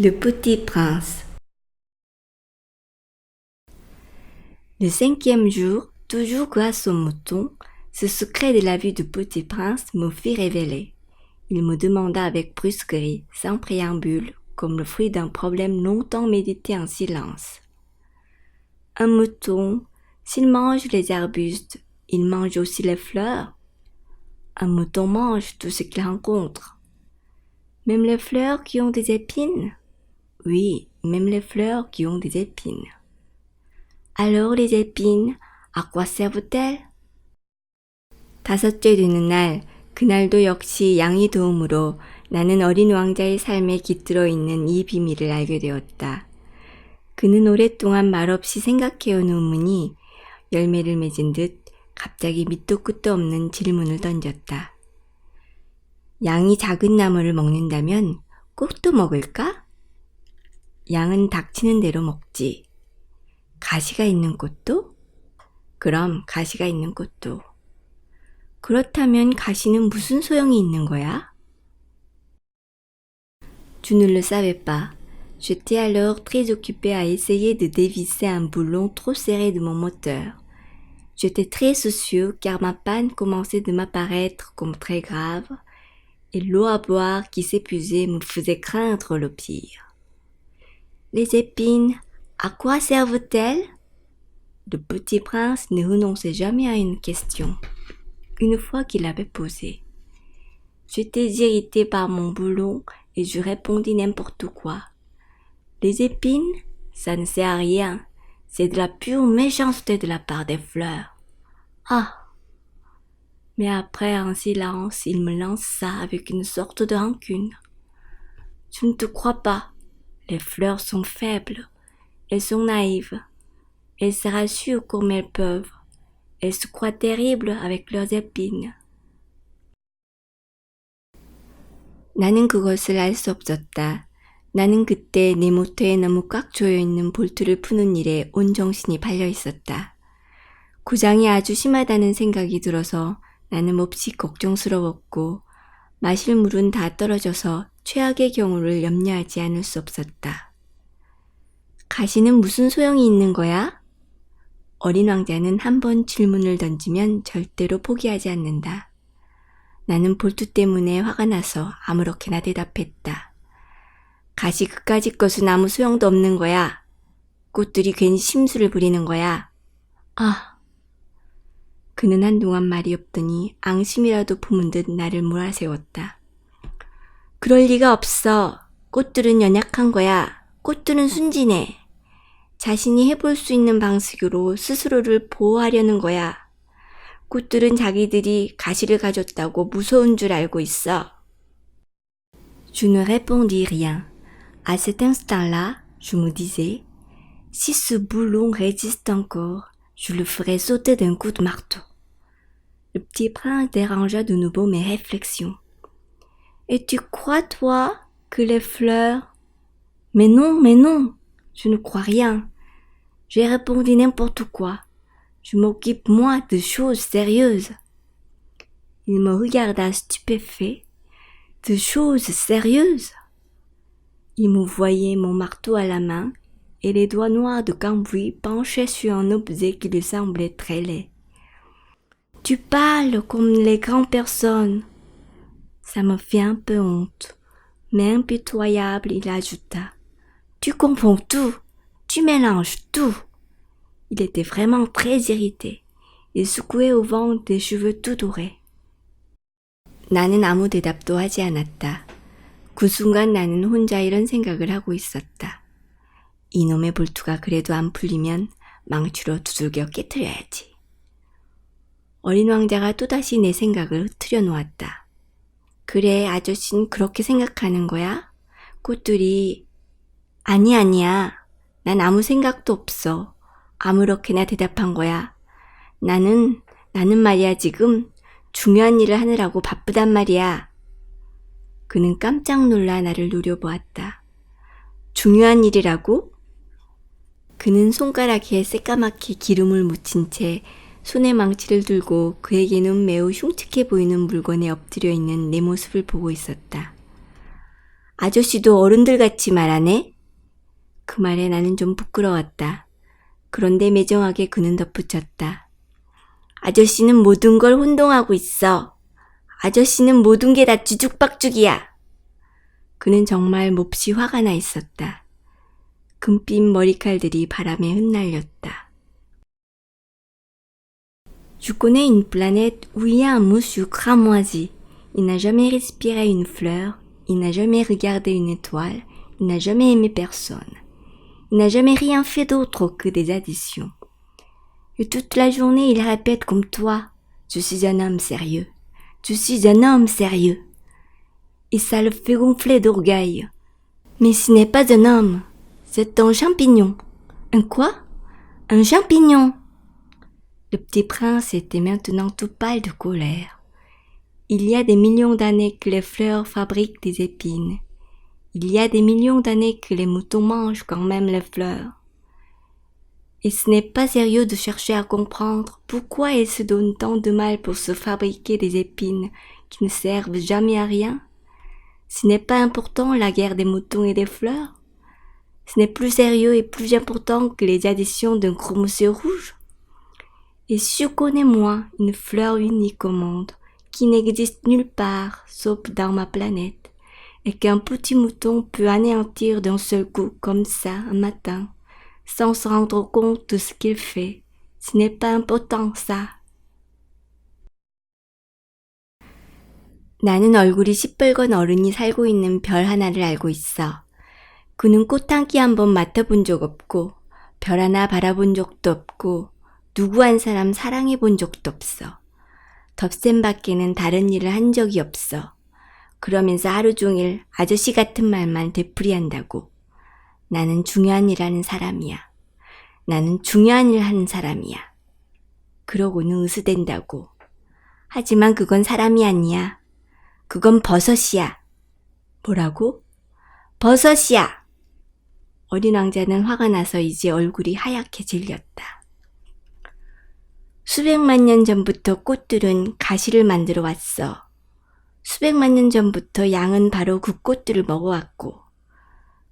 Le Petit Prince. Le 5e jour, toujours grâce au mouton, ce secret de la vie du Petit Prince me fit révéler. Il me demanda avec brusquerie, sans préambule, comme le fruit d'un problème longtemps médité en silence. Un mouton, s'il mange les arbustes, il mange aussi les fleurs. Un mouton mange tout ce qu'il rencontre. Même les fleurs qui ont des épines? Oui, même les fleurs qui ont des épines. Alors les épines, à quoi servent-elles? 다섯째 되는 날, 그날도 역시 양의 도움으로 나는 어린 왕자의 삶에 깃들어 있는 이 비밀을 알게 되었다. 그는 오랫동안 말없이 생각해온 의문이 열매를 맺은 듯 갑자기 밑도 끝도 없는 질문을 던졌다. 양이 작은 나무를 먹는다면 꽃도 먹을까? 양은 닥치는 대로 먹지. 가시가 있는 꽃도? 그럼 가시가 있는 꽃도. 그렇다면 가시는 무슨 소용이 있는 거야? Je ne le savais pas. J'étais alors très occupée à essayer de dévisser un boulon trop serré de mon moteur. J'étais très soucieux car ma panne commençait de m'apparaître comme très grave et l'eau à boire qui s'épuisait me faisait craindre le pire. Les épines, à quoi servent-elles? Le petit prince ne renonçait jamais à une question, une fois qu'il l'avait posée. J'étais irritée par mon boulon et je répondis n'importe quoi. Les épines, ça ne sert à rien, c'est de la pure méchanceté de la part des fleurs. Ah! Mais après un silence, il me lança avec une sorte de rancune. Je ne te crois pas, les fleurs sont faibles, elles sont naïves. Elles se rassurent comme elles peuvent. Elles se croient terribles avec leurs épines. 나는 그것을 알 수 없었다. 나는 그때 내 모터에 너무 꽉 조여있는 볼트를 푸는 일에 온 정신이 발려 있었다. 고장이 아주 심하다는 생각이 들어서 나는 몹시 걱정스러웠고 마실 물은 다 떨어져서 최악의 경우를 염려하지 않을 수 없었다. 가시는 무슨 소용이 있는 거야? 어린 왕자는 한 번 질문을 던지면 절대로 포기하지 않는다. 나는 볼트 때문에 화가 나서 아무렇게나 대답했다. 가시 그까짓 것은 아무 소용도 없는 거야. 꽃들이 괜히 심술을 부리는 거야. 아. 그는 한동안 말이 없더니 앙심이라도 품은 듯 나를 몰아세웠다. 그럴 리가 없어. 꽃들은 연약한 거야. 꽃들은 순진해. 자신이 해볼 수 있는 방식으로 스스로를 보호하려는 거야. 꽃들은 자기들이 가시를 가졌다고 무서운 줄 알고 있어. Je ne répondis rien. À cet instant-là, je me disais, si ce boulon résiste encore, je le ferai sauter d'un coup de marteau. Le petit prince dérangea de nouveau mes réflexions. Et tu crois, toi, que les fleurs... Mais non, je ne crois rien. J'ai répondu n'importe quoi. Je m'occupe, moi, de choses sérieuses. Il me regarda stupéfait. De choses sérieuses? Il me voyait mon marteau à la main et les doigts noirs de cambouis penchés sur un objet qui lui semblait très laid. Tu parles comme les grandes personnes. Ça me fit un peu honte, mais impitoyable, il ajouta. Tu confonds tout. Tu mélanges tout. Il était vraiment très irrité. Il secouait au vent des cheveux tout dorés. 나는 아무 대답도 하지 않았다. 그 순간 나는 혼자 이런 생각을 하고 있었다. 이놈의 볼트가 그래도 안 풀리면 망치로 두들겨 깨트려야지. 어린 왕자가 또다시 내 생각을 흐트려 놓았다. 그래, 아저씨는 그렇게 생각하는 거야? 꽃들이... 아니야. 난 아무 생각도 없어. 아무렇게나 대답한 거야. 나는 말이야 지금 중요한 일을 하느라고 바쁘단 말이야. 그는 깜짝 놀라 나를 노려보았다. 중요한 일이라고? 그는 손가락에 새까맣게 기름을 묻힌 채 손에 망치를 들고 그에게는 매우 흉측해 보이는 물건에 엎드려 있는 내 모습을 보고 있었다. 아저씨도 어른들같이 말하네? 그 말에 나는 좀 부끄러웠다. 그런데 매정하게 그는 덧붙였다. 아저씨는 모든 걸 혼동하고 있어. 아저씨는 모든 게 다 뒤죽박죽이야. 그는 정말 몹시 화가 나 있었다. 금빛 머리칼들이 바람에 흩날렸다. Je connais une planète où il y a un monsieur cramoisi. Il n'a jamais respiré une fleur, il n'a jamais regardé une étoile, il n'a jamais aimé personne. Il n'a jamais rien fait d'autre que des additions. Et toute la journée, il répète comme toi, je suis un homme sérieux, je suis un homme sérieux. Et ça le fait gonfler d'orgueil. Mais ce n'est pas un homme, c'est un champignon. Un quoi? Un champignon. Le petit prince était maintenant tout pâle de colère. Il y a des millions d'années que les fleurs fabriquent des épines. Il y a des millions d'années que les moutons mangent quand même les fleurs. Et ce n'est pas sérieux de chercher à comprendre pourquoi elles se donnent tant de mal pour se fabriquer des épines qui ne servent jamais à rien. Ce n'est pas important la guerre des moutons et des fleurs. Ce n'est plus sérieux et plus important que les additions d'un gros monsieur rouge. Et si je connais moi une fleur unique au monde, qui n'existe nulle part sauf dans ma planète, et qu'un petit mouton peut anéantir d'un seul coup comme ça un matin, sans se rendre compte de ce qu'il fait, ce n'est pas important ça. 나는 얼굴이 시뻘건 어른이 살고 있는 별 하나를 알고 있어. 그는 꽃 한 끼 한번 맡아본 적 없고, 별 하나 바라본 적도 없고, 누구 한 사람 사랑해 본 적도 없어. 덥셈 밖에는 다른 일을 한 적이 없어. 그러면서 하루 종일 아저씨 같은 말만 되풀이한다고. 나는 중요한 일 하는 사람이야. 나는 중요한 일 하는 사람이야. 그러고는 으스댄다고. 하지만 그건 사람이 아니야. 그건 버섯이야. 뭐라고? 버섯이야! 어린 왕자는 화가 나서 이제 얼굴이 하얗게 질렸다. 수백만 년 전부터 꽃들은 가시를 만들어 왔어. 수백만 년 전부터 양은 바로 그 꽃들을 먹어왔고,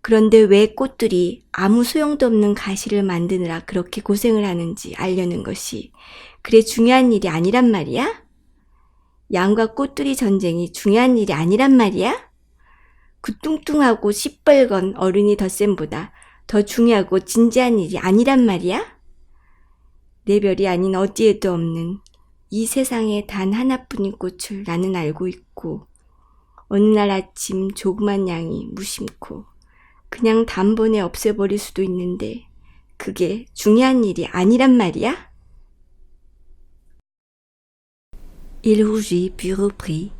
그런데 왜 꽃들이 아무 소용도 없는 가시를 만드느라 그렇게 고생을 하는지 알려는 것이 그래 중요한 일이 아니란 말이야? 양과 꽃들이 전쟁이 중요한 일이 아니란 말이야? 그 뚱뚱하고 시뻘건 어른이 덧셈보다 더 중요하고 진지한 일이 아니란 말이야? 내 별이 아닌 어디에도 없는 이 세상에 단 하나뿐인 꽃을 나는 알고 있고, 어느 날 아침 조그만 양이 무심코 그냥 단번에 없애버릴 수도 있는데 그게 중요한 일이 아니란 말이야? Il rougit puis reprit.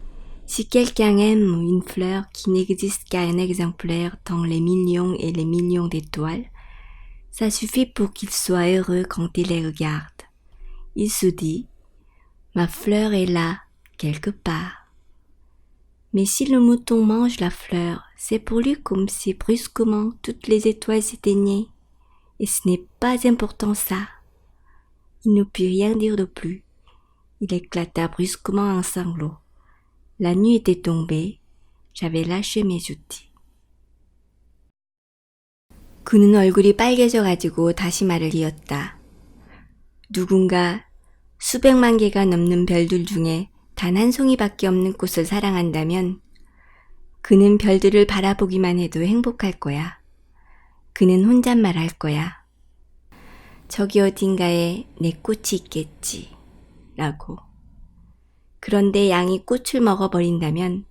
Si quelqu'un aime une fleur qui n'existe qu'à un exemplaire dans les millions et les millions d'étoiles, ça suffit pour qu'il soit heureux quand il les regarde. Il se dit, ma fleur est là, quelque part. Mais si le mouton mange la fleur, c'est pour lui comme si brusquement toutes les étoiles s'éteignaient. Et ce n'est pas important ça. Il ne put rien dire de plus. Il éclata brusquement en sanglots. La nuit était tombée. j'avais lâché mes outils. 그는 얼굴이 빨개져가지고 다시 말을 이었다. 누군가 수백만 개가 넘는 별들 중에 단 한 송이밖에 없는 꽃을 사랑한다면 그는 별들을 바라보기만 해도 행복할 거야. 그는 혼잣말 할 거야. 저기 어딘가에 내 꽃이 있겠지. 라고. 그런데 양이 꽃을 먹어버린다면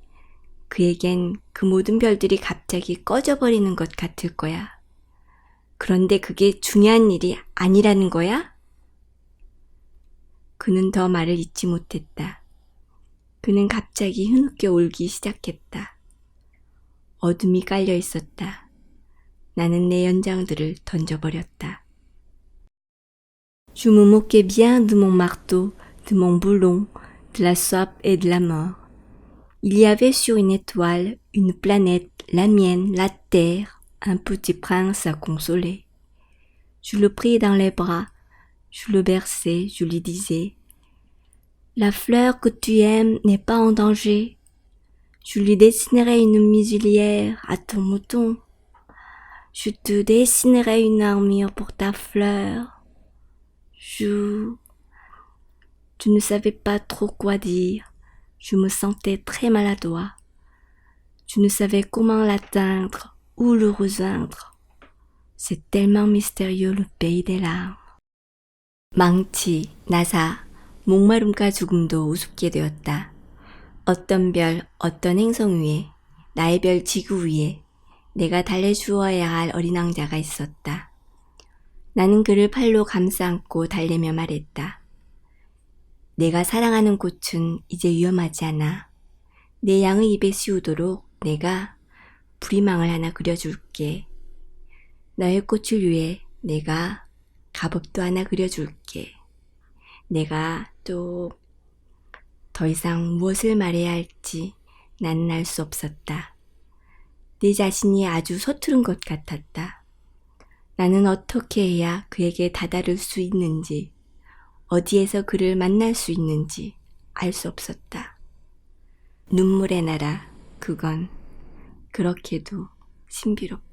그에겐 그 모든 별들이 갑자기 꺼져버리는 것 같을 거야. 그런데 그게 중요한 일이 아니라는 거야? 그는 더 말을 잇지 못했다. 그는 갑자기 흐느껴 울기 시작했다. 어둠이 깔려 있었다. 나는 내 연장들을 던져버렸다. Je me moquais bien de mon marteau, de mon boulon, de la soie et de la mort. Il y avait sur une étoile, une planète, la mienne, la terre, un petit prince à consoler. Je le pris dans les bras, je le berçais, je lui disais « La fleur que tu aimes n'est pas en danger. Je lui dessinerai une muselière à ton mouton. Je te dessinerai une armure pour ta fleur. Je ne savais pas trop quoi dire. Je me sentais très maladroit. Je ne savais comment l'atteindre ou le rejoindre. C'est tellement mystérieux le pays des larmes. 망치, 나사, 목마름과 죽음도 우습게 되었다. 어떤 별, 어떤 행성 위에, 나의 별 지구 위에 내가 달래주어야 할 어린 왕자가 있었다. 나는 그를 팔로 감싸 안고 달래며 말했다. 내가 사랑하는 꽃은 이제 위험하지 않아. 내 양의 입에 씌우도록 내가 부리망을 하나 그려줄게. 너의 꽃을 위해 내가 갑옷도 하나 그려줄게. 내가 또 더 이상 무엇을 말해야 할지 나는 알 수 없었다. 내 자신이 아주 서투른 것 같았다. 나는 어떻게 해야 그에게 다다를 수 있는지, 어디에서 그를 만날 수 있는지 알 수 없었다. 눈물의 나라, 그건 그렇게도 신비롭다.